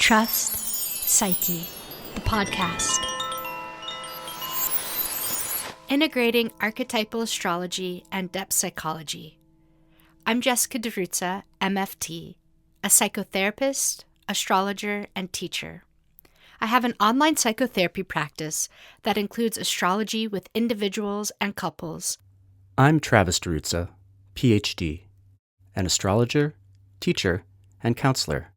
Trust Psyche, the podcast. Integrating archetypal astrology and depth psychology. I'm Jessica DiRuzza, MFT, a psychotherapist, astrologer, and teacher. I have an online psychotherapy practice that includes astrology with individuals and couples. I'm Travis DiRuzza, PhD, an astrologer, teacher, and counselor.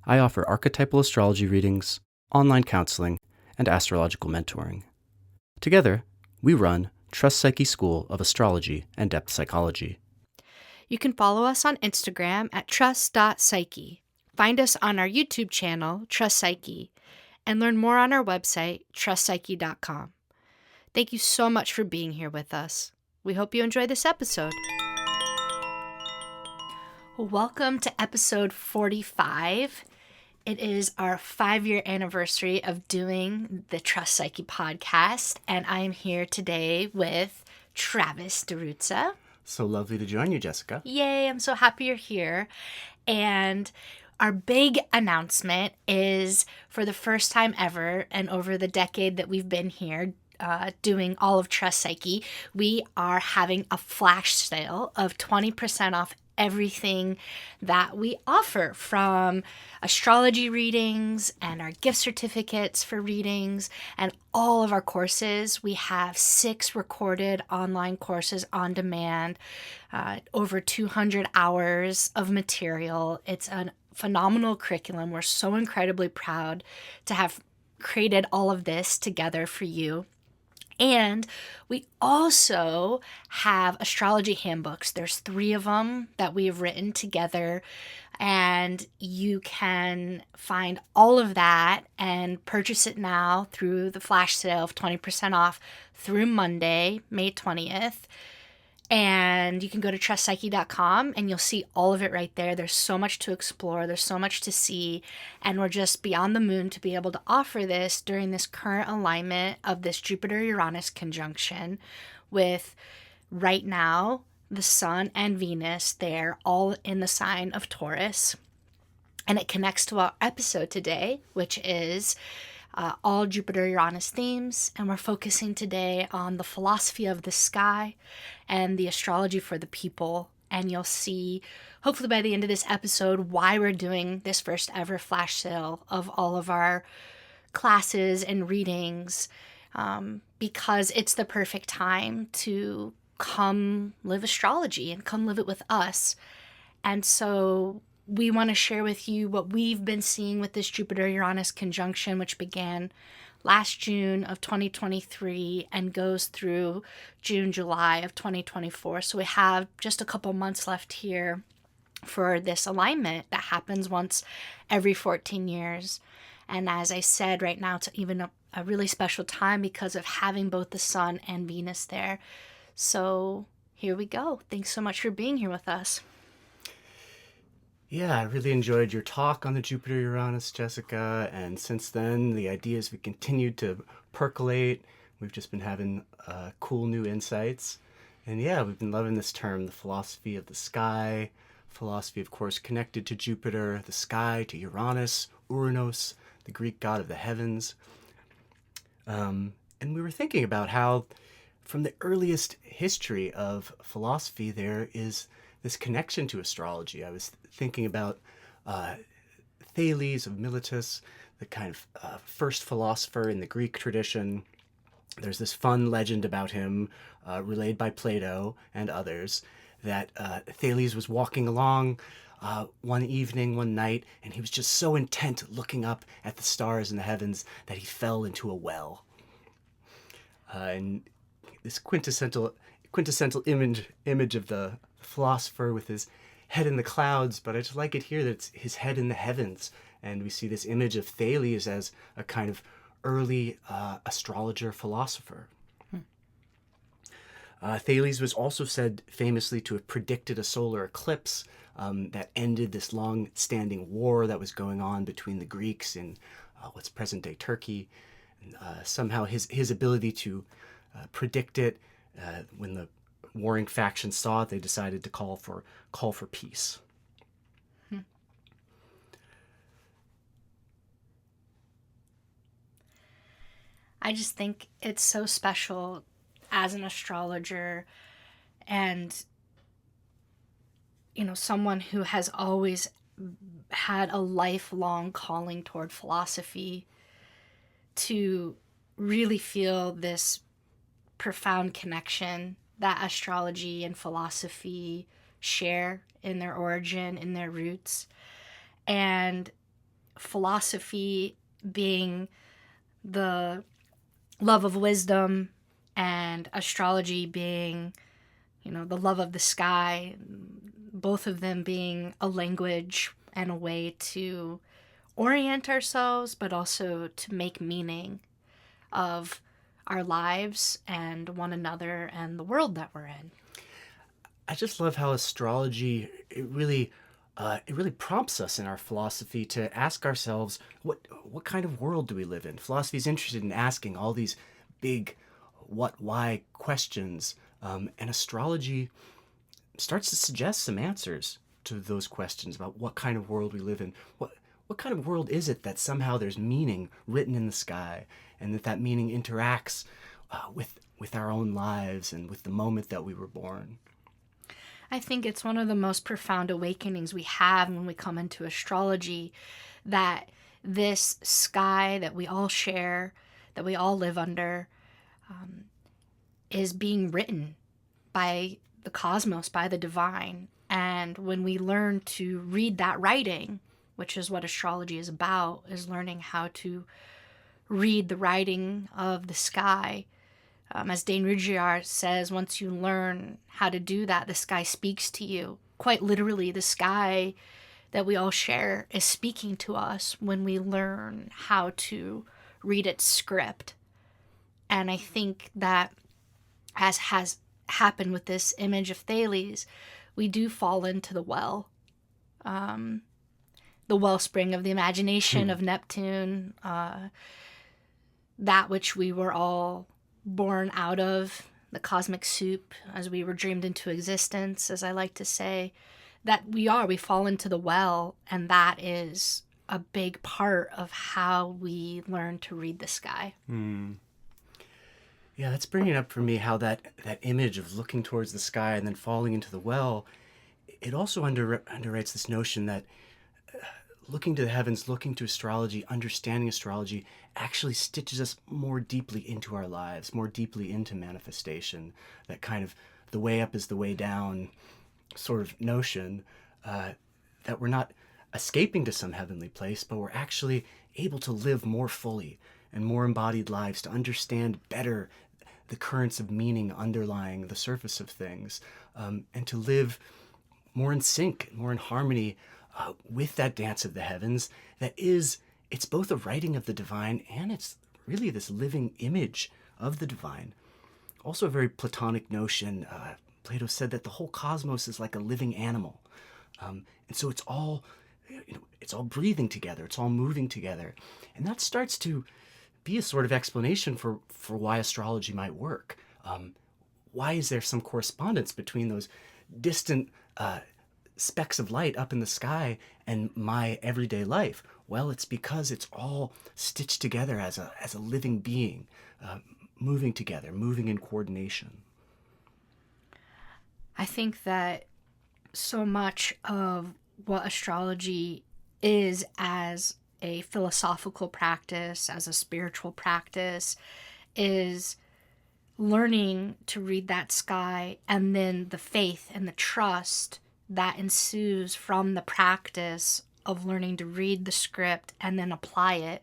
I offer archetypal astrology readings, online counseling, and astrological mentoring. Together, we run Trust Psyche School of Astrology and Depth Psychology. You can follow us on Instagram at trust.psyche, find us on our YouTube channel, Trust Psyche, and learn more on our website, trustpsyche.com. Thank you so much for being here with us. We hope you enjoy this episode. Welcome to episode 45. It is our 5-year anniversary of doing the Trust Psyche podcast, and I am here today with Travis DiRuzza. So lovely to join you, Jessica. Yay, I'm so happy you're here. And our big announcement is, for the first time ever, and over the decade that we've been here doing all of Trust Psyche, we are having a flash sale of 20% off everything that we offer, from astrology readings and our gift certificates for readings and all of our courses. We have 6 recorded online courses on demand, over 200 hours of material. It's a phenomenal curriculum. We're so incredibly proud to have created all of this together for you. And we also have astrology handbooks. There's 3 of them that we have written together, and you can find all of that and purchase it now through the flash sale of 20% off through Monday, May 20th. And you can go to trustpsyche.com and you'll see all of it right there. There's so much to explore. There's so much to see. And we're just beyond the moon to be able to offer this during this current alignment of this Jupiter-Uranus conjunction, with right now the Sun and Venus, they're all in the sign of Taurus. And it connects to our episode today, which is all Jupiter-Uranus themes, and we're focusing today on the philosophy of the sky and the astrology for the people. And you'll see, hopefully by the end of this episode, why we're doing this first ever flash sale of all of our classes and readings, because it's the perfect time to come live astrology and come live it with us. And so we want to share with you what we've been seeing with this Jupiter-Uranus conjunction, which began last June of 2023 and goes through June, July of 2024. So we have just a couple months left here for this alignment that happens once every 14 years. And as I said, right now, it's even a really special time because of having both the Sun and Venus there. So here we go. Thanks so much for being here with us. Yeah, I really enjoyed your talk on the Jupiter-Uranus, Jessica, and since then the ideas have continued to percolate. We've just been having cool new insights. And yeah, we've been loving this term, the philosophy of the sky. Philosophy, of course, connected to Jupiter, the sky, to Uranus, Uranos, the Greek god of the heavens. And we were thinking about how from the earliest history of philosophy there is this connection to astrology. I was thinking about Thales of Miletus, the kind of first philosopher in the Greek tradition. There's this fun legend about him, relayed by Plato and others, that Thales was walking along one evening, one night, and he was just so intent looking up at the stars in the heavens that he fell into a well. And this quintessential image of the philosopher with his head in the clouds, but I just like it here that it's his head in the heavens. And we see this image of Thales as a kind of early astrologer philosopher. Thales was also said famously to have predicted a solar eclipse that ended this long-standing war that was going on between the Greeks in what's present-day Turkey. And, somehow his ability to predict it, when the warring factions saw it, they decided to call for peace. I just think it's so special as an astrologer and, someone who has always had a lifelong calling toward philosophy to really feel this profound connection that astrology and philosophy share in their origin, in their roots. And philosophy being the love of wisdom, and astrology being, the love of the sky, both of them being a language and a way to orient ourselves, but also to make meaning of our lives and one another and the world that we're in. I just love how astrology it really prompts us in our philosophy to ask ourselves what kind of world do we live in. Philosophy is interested in asking all these big what why questions, and astrology starts to suggest some answers to those questions about what kind of world we live in. What kind of world is it that somehow there's meaning written in the sky, and that meaning interacts with our own lives and with the moment that we were born. I think it's one of the most profound awakenings we have when we come into astrology, that this sky that we all share, that we all live under, is being written by the cosmos, by the divine. And when we learn to read that writing, which is what astrology is about, is learning how to read the writing of the sky. As Dane Rudhyar says, once you learn how to do that, the sky speaks to you. Quite literally, the sky that we all share is speaking to us when we learn how to read its script. And I think that, as has happened with this image of Thales, we do fall into the wellspring of the imagination of Neptune, that which we were all born out of, the cosmic soup, as we were dreamed into existence, as I like to say, that we fall into the well, and that is a big part of how we learn to read the sky. Yeah, that's bringing up for me how that image of looking towards the sky and then falling into the well, it also underwrites this notion that looking to the heavens, looking to astrology, understanding astrology actually stitches us more deeply into our lives, more deeply into manifestation. That kind of the way up is the way down sort of notion, that we're not escaping to some heavenly place, but we're actually able to live more fully and more embodied lives, to understand better the currents of meaning underlying the surface of things, and to live more in sync, more in harmony with that dance of the heavens it's both a writing of the divine, and it's really this living image of the divine. Also a very Platonic notion. Plato said that the whole cosmos is like a living animal. And so it's all breathing together, it's all moving together. And that starts to be a sort of explanation for why astrology might work. Why is there some correspondence between those distant specks of light up in the sky and my everyday life? Well, it's because it's all stitched together as a living being, moving together, moving in coordination. I think that so much of what astrology is, as a philosophical practice, as a spiritual practice, is learning to read that sky, and then the faith and the trust that ensues from the practice of learning to read the script and then apply it.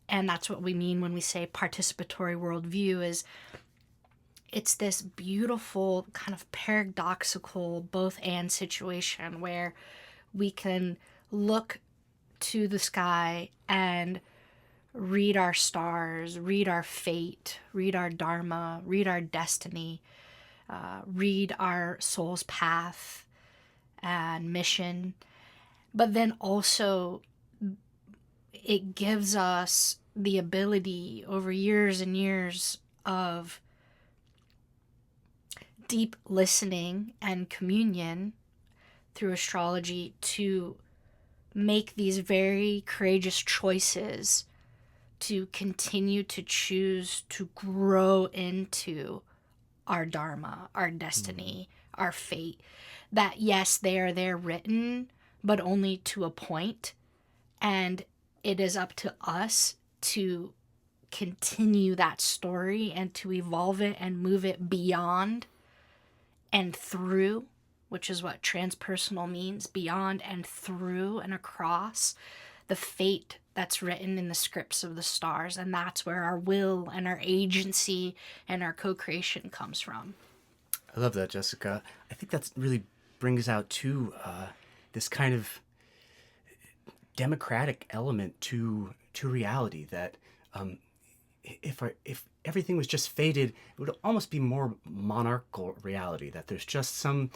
And that's what we mean when we say participatory worldview. Is it's this beautiful kind of paradoxical both and situation where we can look to the sky and read our stars, read our fate, read our dharma, read our destiny, read our soul's path and mission. But then also it gives us the ability over years and years of deep listening and communion through astrology to make these very courageous choices to continue to choose to grow into our dharma, our destiny, our fate. That yes, they are there written, but only to a point, and it is up to us to continue that story and to evolve it and move it beyond and through, which is what transpersonal means, beyond and through and across the fate that's written in the scripts of the stars. And that's where our will and our agency and our co-creation comes from. I love that, Jessica. I think that really brings out too this kind of democratic element to reality, that if everything was just fated, it would almost be more monarchical reality, that there's just some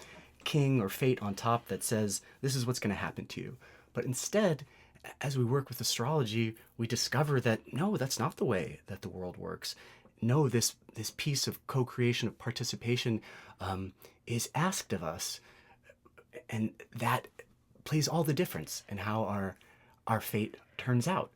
king or fate on top that says this is what's going to happen to you. But instead, as we work with astrology, we discover that no, that's not the way that the world works. No, this piece of co-creation, of participation, is asked of us, and that plays all the difference in how our fate turns out.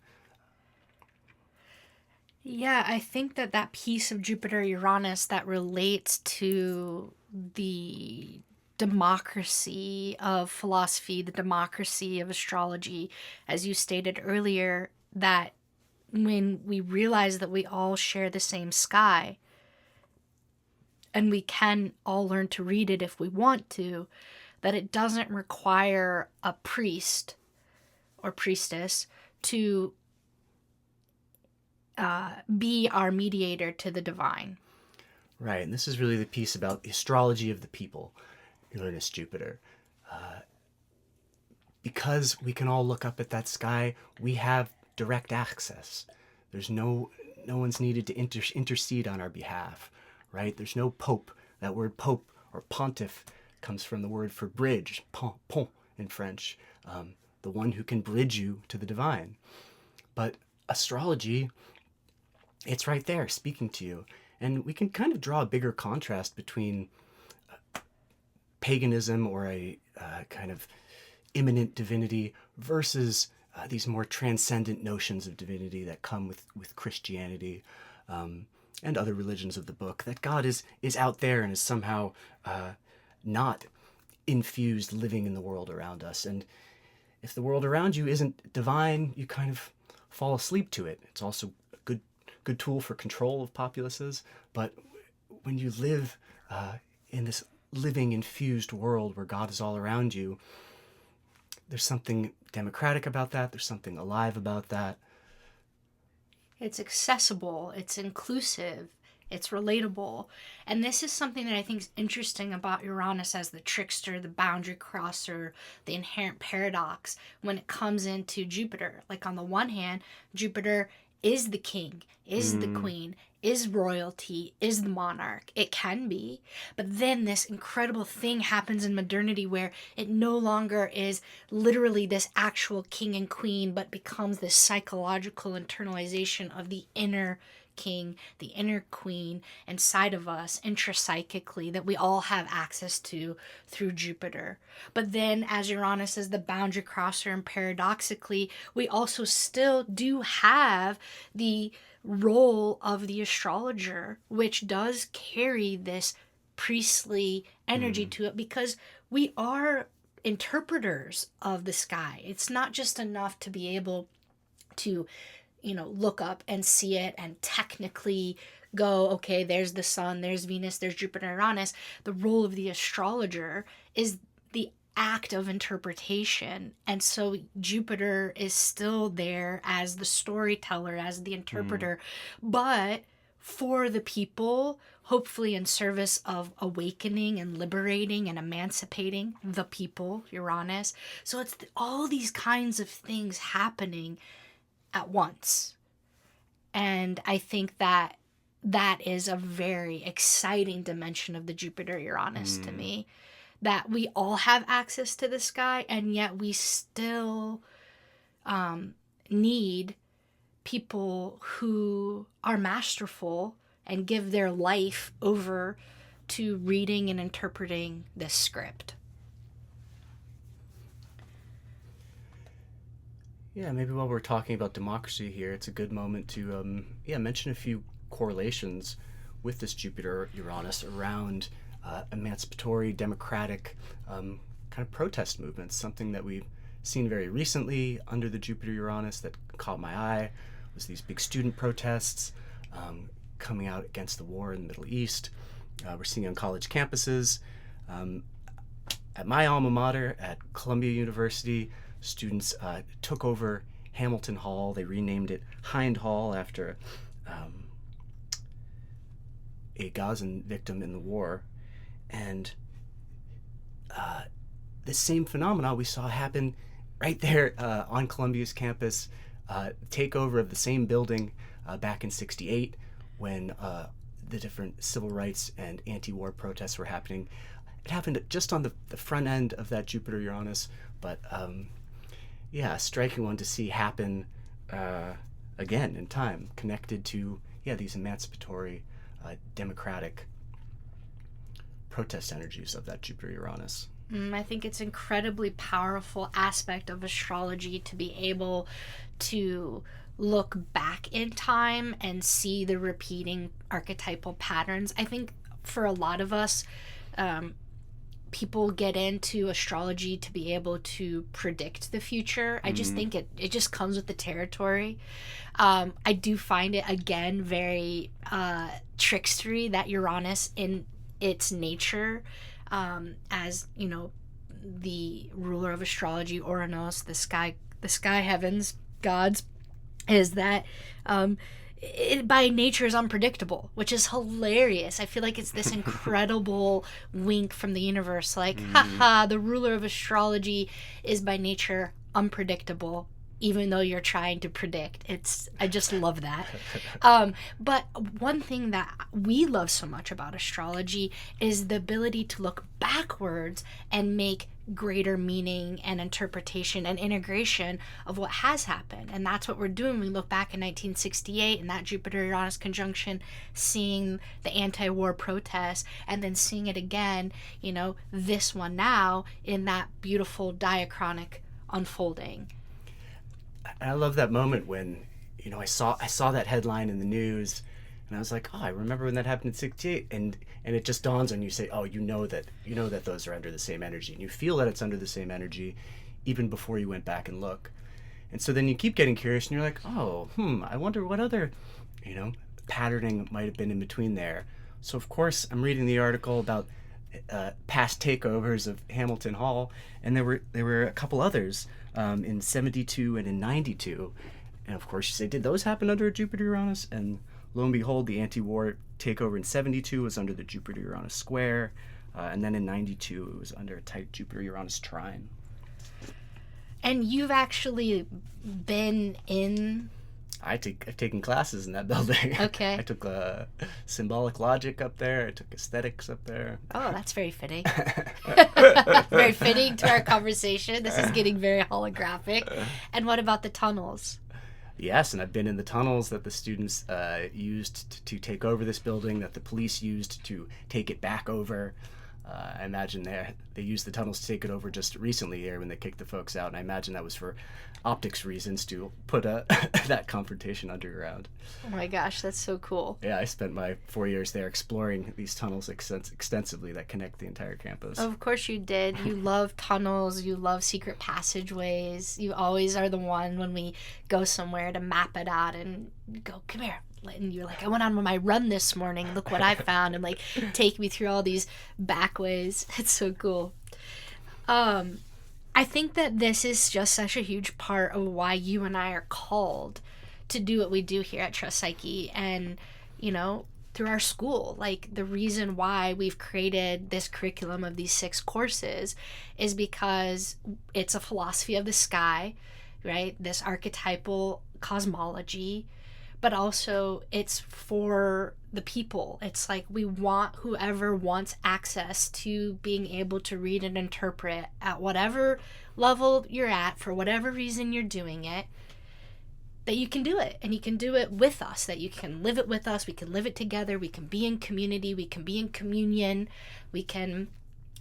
Yeah, I think that piece of Jupiter-Uranus that relates to the democracy of philosophy, the democracy of astrology, as you stated earlier, that when we realize that we all share the same sky and we can all learn to read it if we want to, that it doesn't require a priest or priestess to be our mediator to the divine. Right, and this is really the piece about the astrology of the people, Uranus, Jupiter. Because we can all look up at that sky, we have direct access. There's no one's needed to intercede on our behalf, right? There's no pope. That word pope or pontiff comes from the word for bridge, pont in French, the one who can bridge you to the divine. But astrology, it's right there speaking to you. And we can kind of draw a bigger contrast between paganism or a kind of immanent divinity versus these more transcendent notions of divinity that come with Christianity and other religions of the book, that God is out there and is somehow not infused living in the world around us. And if the world around you isn't divine, you kind of fall asleep to it. It's also a good tool for control of populaces. But when you live in this living infused world where God is all around you, there's something democratic about that. There's something alive about that. It's accessible, it's inclusive, it's relatable. And this is something that I think is interesting about Uranus as the trickster, the boundary crosser, the inherent paradox when it comes into Jupiter. Like, on the one hand, Jupiter is the king, is the queen, is royalty, is the monarch. It can be. But then this incredible thing happens in modernity where it no longer is literally this actual king and queen, but becomes this psychological internalization of the inner king, the inner queen inside of us intrapsychically that we all have access to through Jupiter. But then as Uranus is the boundary crosser, and paradoxically, we also still do have the role of the astrologer, which does carry this priestly energy to it, because we are interpreters of the sky. It's not just enough to be able to look up and see it and technically go, okay, there's the sun, there's Venus, there's Jupiter, Uranus. The role of the astrologer is the act of interpretation. And so Jupiter is still there as the storyteller, as the interpreter, but for the people, hopefully in service of awakening and liberating and emancipating the people, Uranus. So it's all these kinds of things happening at once. And I think that is a very exciting dimension of the Jupiter-Uranus to me, that we all have access to the sky, and yet we still need people who are masterful and give their life over to reading and interpreting this script. Yeah, maybe while we're talking about democracy here, it's a good moment to mention a few correlations with this Jupiter-Uranus around emancipatory, democratic kind of protest movements. Something that we've seen very recently under the Jupiter-Uranus that caught my eye was these big student protests coming out against the war in the Middle East. We're seeing on college campuses. At my alma mater, at Columbia University, students took over Hamilton Hall. They renamed it Hind Hall after a Gazan victim in the war. And the same phenomena we saw happen right there on Columbia's campus, takeover of the same building back in '68 when the different civil rights and anti-war protests were happening. It happened just on the front end of that Jupiter-Uranus, but a striking one to see happen again in time, connected to these emancipatory, democratic protest energies of that Jupiter-Uranus. I think it's incredibly powerful aspect of astrology to be able to look back in time and see the repeating archetypal patterns. I think for a lot of us, people get into astrology to be able to predict the future. I just think it just comes with the territory. I do find it, again, very trickstery that Uranus in its nature, as, you know, the ruler of astrology, Uranus, the sky heavens, gods, is that it by nature is unpredictable, which is hilarious. I feel like it's this incredible wink from the universe, like, haha, the ruler of astrology is by nature unpredictable, even though you're trying to predict. I just love that. But one thing that we love so much about astrology is the ability to look backwards and make greater meaning and interpretation and integration of what has happened. And that's what we're doing. We look back in 1968 and that Jupiter-Uranus conjunction, seeing the anti-war protests, and then seeing it again, you know, this one now in that beautiful diachronic unfolding. And I love that moment when, you know, I saw that headline in the news, and I was like, oh, I remember when that happened in '68, and it just dawns on you, say, oh, you know that those are under the same energy, and you feel that it's under the same energy even before you went back and look. And so then you keep getting curious, and you're like, oh, I wonder what other, you know, patterning might have been in between there. So of course I'm reading the article about past takeovers of Hamilton Hall, and there were a couple others in '72 and in '92, and of course you say, did those happen under a Jupiter-Uranus? And lo and behold, the anti-war takeover in '72 was under the Jupiter-Uranus square, and then in '92 it was under a tight Jupiter-Uranus trine. And you've actually been in... I've taken classes in that building. Okay. I took symbolic logic up there. I took aesthetics up there. Oh, that's very fitting. Very fitting to our conversation. This is getting very holographic. And what about the tunnels? Yes, and I've been in the tunnels that the students used to take over this building, that the police used to take it back over. I imagine they used the tunnels to take it over just recently here when they kicked the folks out, and I imagine that was for optics reasons to put that confrontation underground. Oh my gosh, that's so cool. Yeah, I spent my 4 years there exploring these tunnels extensively that connect the entire campus. Of course you did. You love tunnels. You love secret passageways. You always are the one when we go somewhere to map it out and go, come here. And you're like, I went on my run this morning. Look what I found. And like, take me through all these back ways. It's so cool. I think that this is just such a huge part of why you and I are called to do what we do here at Trust Psyche, and, you know, through our school. Like, the reason why we've created this curriculum of these 6 courses is because it's a philosophy of the sky, right? This archetypal cosmology, but also it's for the people. It's like we want whoever wants access to being able to read and interpret at whatever level you're at, for whatever reason you're doing it, that you can do it, and you can do it with us, that you can live it with us, we can live it together, we can be in community, we can be in communion, we can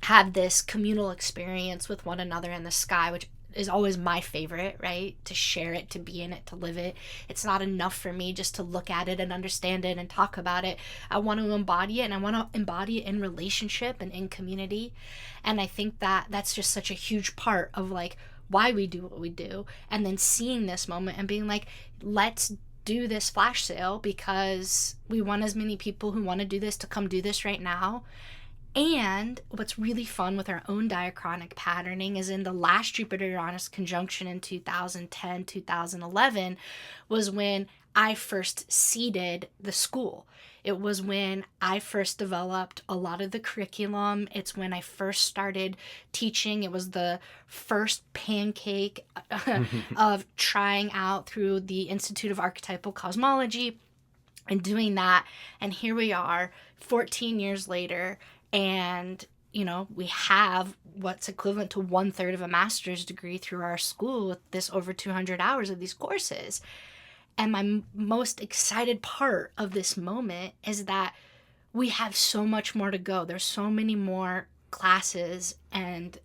have this communal experience with one another in the sky, which is always my favorite, right? To share it, to be in it, to live it. It's not enough for me just to look at it and understand it and talk about it. I want to embody it, and I want to embody it in relationship and in community. And I think that that's just such a huge part of like why we do what we do. And then seeing this moment and being like, let's do this flash sale because we want as many people who want to do this to come do this right now. And what's really fun with our own diachronic patterning is in the last Jupiter-Uranus conjunction in 2010, 2011 was when I first seeded the school. It was when I first developed a lot of the curriculum. It's when I first started teaching. It was the first pancake of trying out through the Institute of Archetypal Cosmology and doing that. And here we are 14 years later. And, you know, we have what's equivalent to 1/3 of a master's degree through our school with this over 200 hours of these courses. And my most excited part of this moment is that we have so much more to go. There's so many more classes and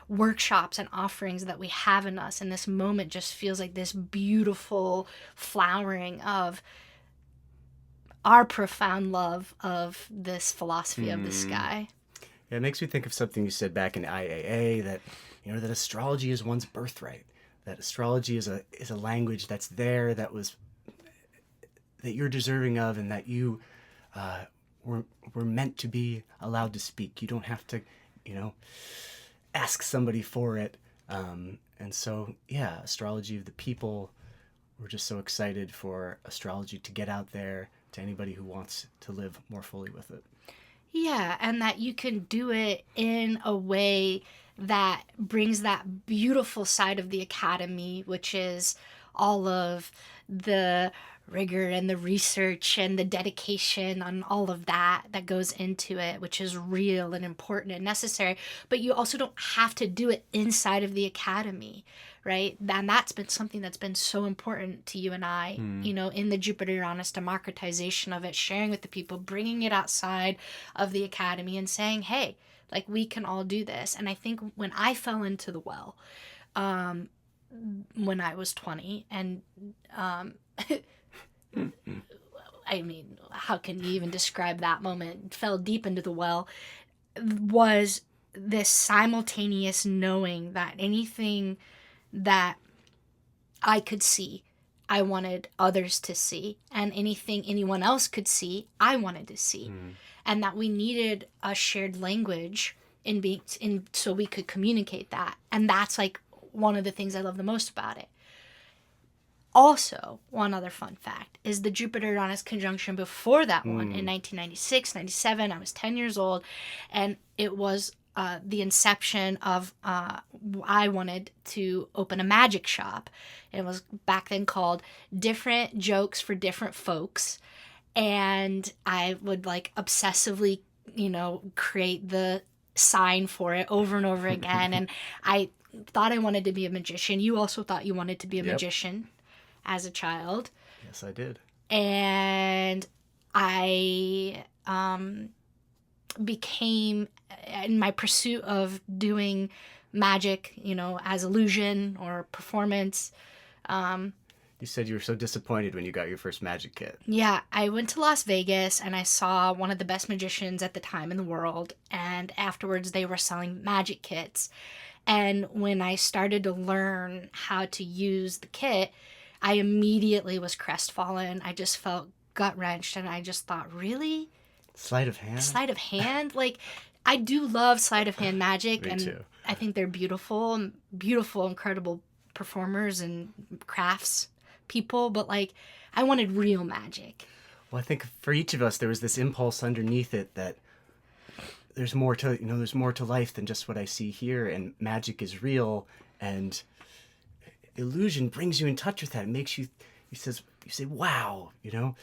workshops and offerings that we have in us. And this moment just feels like this beautiful flowering of our profound love of this philosophy of the sky. Yeah, it makes me think of something you said back in IAA that, you know, that astrology is one's birthright. That astrology is a language that's there, that you're deserving of, and that you were meant to be allowed to speak. You don't have to, you know, ask somebody for it. And so, yeah, astrology of the people. We're just so excited for astrology to get out there to anybody who wants to live more fully with it. Yeah, and that you can do it in a way that brings that beautiful side of the academy, which is all of the rigor and the research and the dedication on all of that goes into it, which is real and important and necessary. But you also don't have to do it inside of the academy, right? And that's been something that's been so important to you and I, you know, in the Jupiter-Uranus democratization of it, sharing with the people, bringing it outside of the academy and saying, hey, like, we can all do this. And I think when I fell into the well, when I was 20, and I mean, how can you even describe that moment? Fell deep into the well, was this simultaneous knowing that anything that I could see, I wanted others to see, and anything anyone else could see, I wanted to see. And that we needed a shared language so we could communicate that. And that's like one of the things I love the most about it. Also, one other fun fact is the Jupiter-Uranus conjunction before that one in 1996, 97. I was 10 years old, and it was the inception of I wanted to open a magic shop. It was back then called Different Jokes for Different Folks. And I would like obsessively, you know, create the sign for it over and over again. And I thought I wanted to be a magician. You also thought you wanted to be a magician as a child. Yes, I did. And I became, in my pursuit of doing magic, you know, as illusion or performance. You said you were so disappointed when you got your first magic kit. Yeah, I went to Las Vegas and I saw one of the best magicians at the time in the world. And afterwards they were selling magic kits. And when I started to learn how to use the kit, I immediately was crestfallen. I just felt gut-wrenched and I just thought, really? Sleight of hand? Sleight of hand? Like, I do love sleight of hand magic. Me and too. I think they're beautiful, incredible performers and crafts people, but like, I wanted real magic. Well, I think for each of us, there was this impulse underneath it that there's more to life than just what I see here, and magic is real, and illusion brings you in touch with that. It makes you say, wow, you know,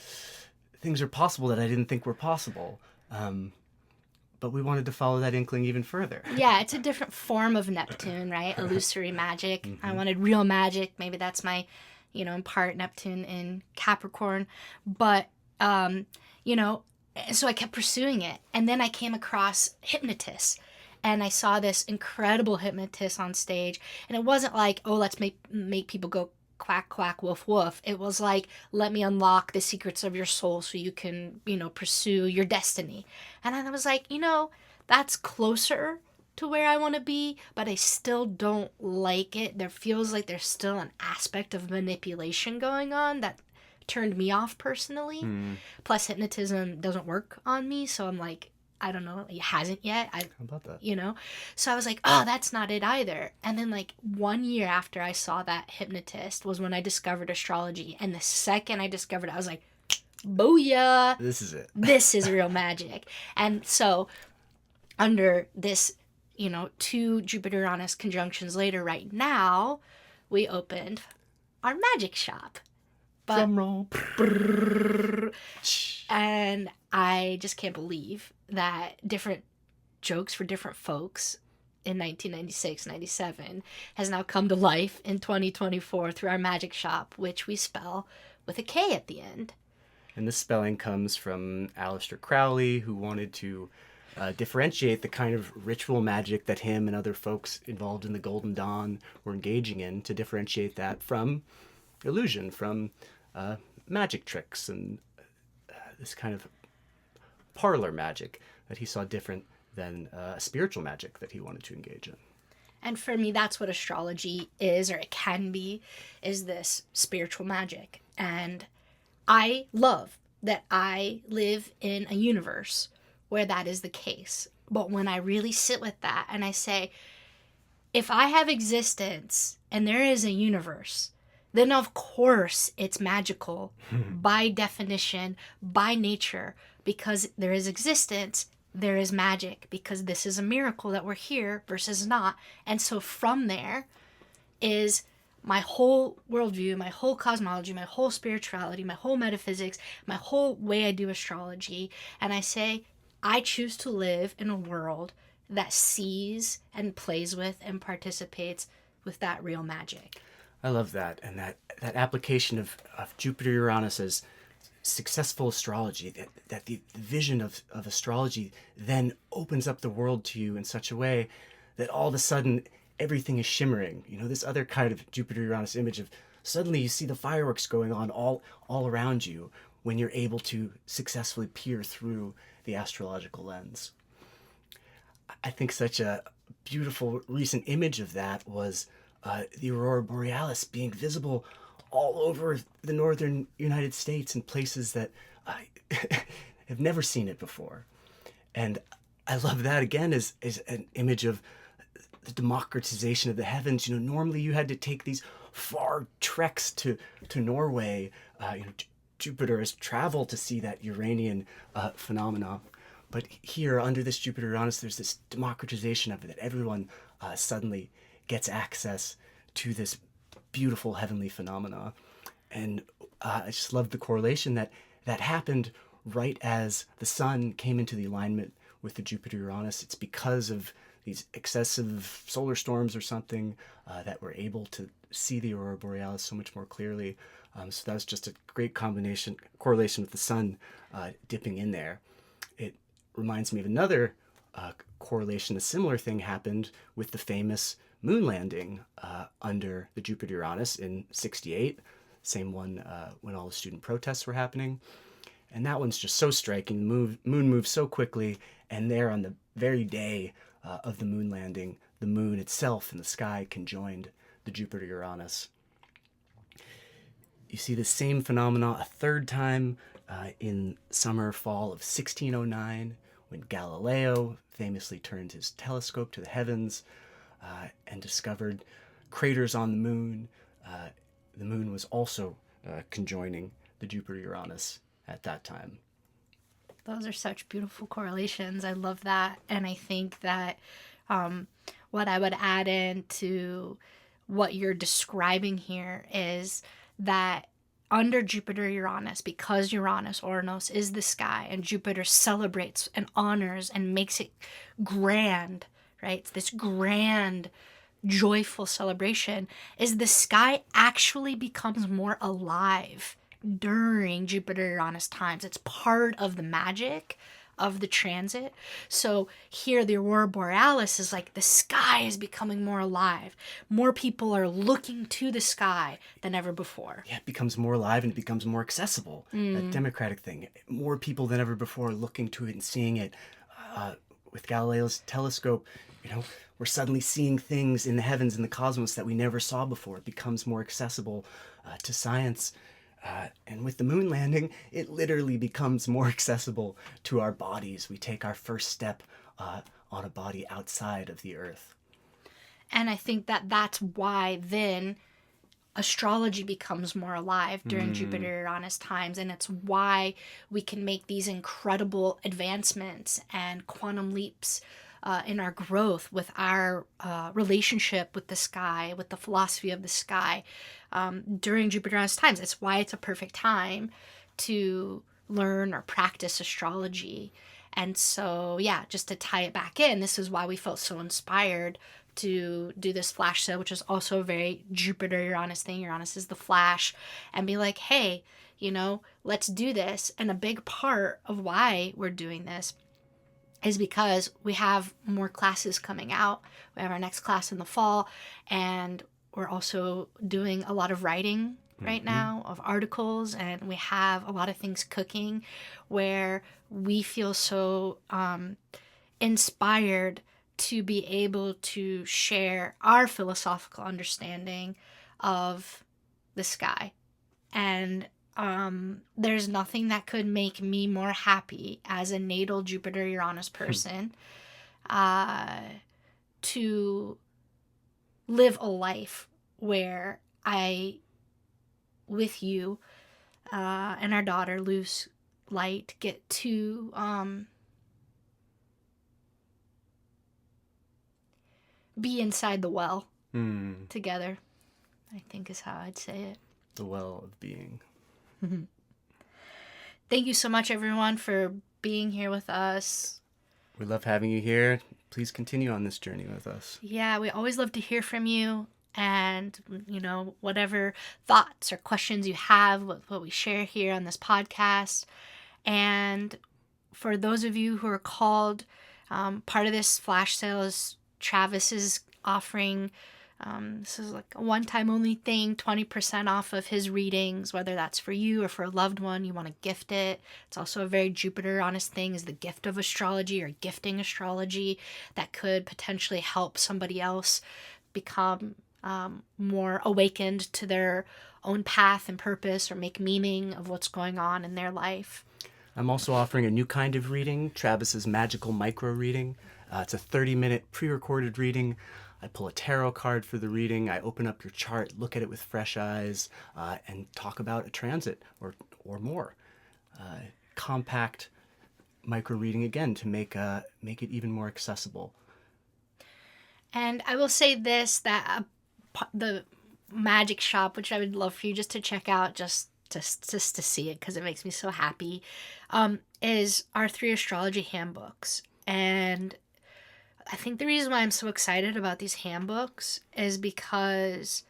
things are possible that I didn't think were possible. But we wanted to follow that inkling even further. Yeah, it's a different form of Neptune, right? Illusory magic. I wanted real magic. Maybe that's my, you know, in part Neptune in Capricorn. But, you know, so I kept pursuing it. And then I came across hypnotists. and I saw this incredible hypnotist on stage, and it wasn't like, oh, let's make people go quack quack woof woof. It was like, let me unlock the secrets of your soul so you can, pursue your destiny. And I was like, that's closer to where I want to be, but I still don't like it. There feels like there's still an aspect of manipulation going on that turned me off personally. Plus hypnotism doesn't work on me, so I'm like, I don't know, it hasn't yet. How about that? So I was like, oh, that's not it either. And then like 1 year after I saw that hypnotist was when I discovered astrology. And the second I discovered it, I was like, booyah. This is it. This is real magic. And so under this, 2 Jupiter-Uranus conjunctions later, right now, we opened our magic shop. Drum roll. And I just can't believe that different jokes for different folks in 1996, 97 has now come to life in 2024 through our magic shop, which we spell with a K at the end. And this spelling comes from Aleister Crowley, who wanted to differentiate the kind of ritual magic that him and other folks involved in the Golden Dawn were engaging in, to differentiate that from illusion, from magic tricks and this kind of parlor magic that he saw different than spiritual magic that he wanted to engage in. And for me, that's what astrology is, or it can be, is this spiritual magic. And I love that I live in a universe where that is the case. But when I really sit with that and I say, if I have existence and there is a universe, then of course it's magical by definition, by nature, because there is existence, there is magic, because this is a miracle that we're here versus not. And so from there is my whole worldview, my whole cosmology, my whole spirituality, my whole metaphysics, my whole way I do astrology. And I say, I choose to live in a world that sees and plays with and participates with that real magic. I love that. And that application of Jupiter-Uranus as successful astrology, that the vision of astrology then opens up the world to you in such a way that all of a sudden everything is shimmering. This other kind of Jupiter-Uranus image of suddenly you see the fireworks going on all around you when you're able to successfully peer through the astrological lens. I think such a beautiful recent image of that was the Aurora Borealis being visible all over the northern United States in places that I have never seen it before. And I love that again as an image of the democratization of the heavens. Normally you had to take these far treks to Norway. Jupiter has traveled to see that Uranian phenomena. But here, under this Jupiter-Uranus, there's this democratization of it, that everyone suddenly gets access to this beautiful heavenly phenomena. And I just love the correlation that happened right as the sun came into the alignment with the Jupiter-Uranus. It's because of these excessive solar storms or something that we're able to see the Aurora Borealis so much more clearly. So that was just a great correlation with the sun dipping in there. It reminds me of another correlation. A similar thing happened with the famous moon landing under the Jupiter-Uranus in '68, same one when all the student protests were happening. And that one's just so striking. The moon moves so quickly, and there on the very day of the moon landing, the moon itself in the sky conjoined the Jupiter-Uranus. You see the same phenomena a third time in summer-fall of 1609, when Galileo famously turned his telescope to the heavens and discovered craters on the moon. The moon was also conjoining the Jupiter-Uranus at that time. Those are such beautiful correlations. I love that. And I think that what I would add into what you're describing here is that under Jupiter-Uranus, because Uranus is the sky, and Jupiter celebrates and honors and makes it grand, right? It's this grand, joyful celebration, is the sky actually becomes more alive during Jupiter-Uranus times. It's part of the magic of the transit. So here the Aurora Borealis is like the sky is becoming more alive. More people are looking to the sky than ever before. Yeah, it becomes more alive and it becomes more accessible. That democratic thing. More people than ever before looking to it and seeing it. With Galileo's telescope, we're suddenly seeing things in the heavens, in the cosmos that we never saw before. It becomes more accessible to science. And with the moon landing, it literally becomes more accessible to our bodies. We take our first step on a body outside of the Earth. And I think that that's why then astrology becomes more alive during Jupiter-Uranus times. And it's why we can make these incredible advancements and quantum leaps in our growth with our relationship with the sky, with the philosophy of the sky during Jupiter-Uranus times. It's why it's a perfect time to learn or practice astrology. And so, yeah, just to tie it back in, this is why we felt so inspired to do this flash sale, which is also a very Jupiter-Uranus thing. Uranus is the flash, and be like, hey, let's do this. And a big part of why we're doing this is because we have more classes coming out. We have our next class in the fall, and we're also doing a lot of writing right now of articles, and we have a lot of things cooking where we feel so inspired to be able to share our philosophical understanding of the sky. And there's nothing that could make me more happy as a natal Jupiter-Uranus person to live a life where I, with you and our daughter, Luce Light, get to be inside the well together, I think is how I'd say it. The well of being. Thank you so much, everyone, for being here with us. We love having you here. Please continue on this journey with us. Yeah, we always love to hear from you. And, whatever thoughts or questions you have, what we share here on this podcast. And for those of you who are called, part of this flash sale is Travis is offering, this is like a one-time only thing, 20% off of his readings, whether that's for you or for a loved one, you want to gift it. It's also a very Jupiter-Uranus thing, is the gift of astrology or gifting astrology that could potentially help somebody else become more awakened to their own path and purpose, or make meaning of what's going on in their life. I'm also offering a new kind of reading, Travis's Magical Micro Reading. It's a 30-minute pre-recorded reading. I pull a tarot card for the reading. I open up your chart, look at it with fresh eyes, and talk about a transit or more. Compact micro reading again to make it even more accessible. And I will say this, that the magic shop, which I would love for you just to check out, just to see it because it makes me so happy, is our 3 astrology handbooks. And I think the reason why I'm so excited about these handbooks is because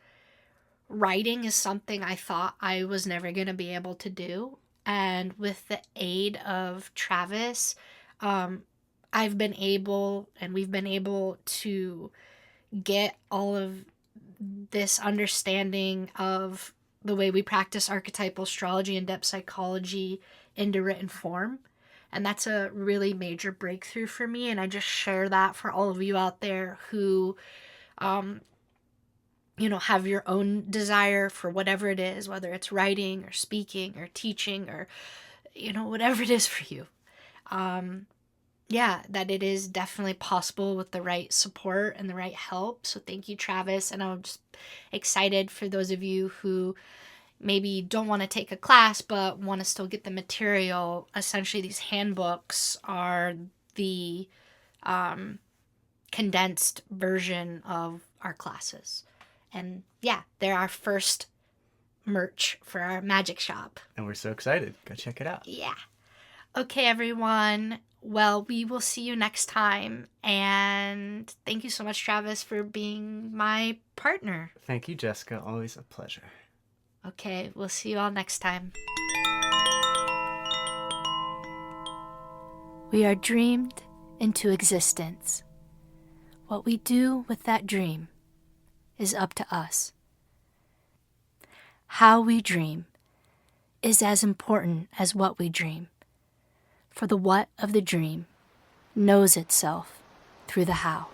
writing is something I thought I was never going to be able to do. And with the aid of Travis, we've been able to get all of this understanding of the way we practice archetypal astrology and depth psychology into written form. And that's a really major breakthrough for me. And I just share that for all of you out there who, have your own desire for whatever it is, whether it's writing or speaking or teaching or, whatever it is for you. That it is definitely possible with the right support and the right help. So thank you, Travis. And I'm just excited for those of you who maybe don't want to take a class but want to still get the material. Essentially, these handbooks are the condensed version of our classes. And they're our first merch for our magic shop. And we're so excited. Go check it out. Yeah. Okay, everyone. Well, we will see you next time. And thank you so much, Travis, for being my partner. Thank you, Jessica. Always a pleasure. Okay, we'll see you all next time. We are dreamed into existence. What we do with that dream is up to us. How we dream is as important as what we dream, for the what of the dream knows itself through the how.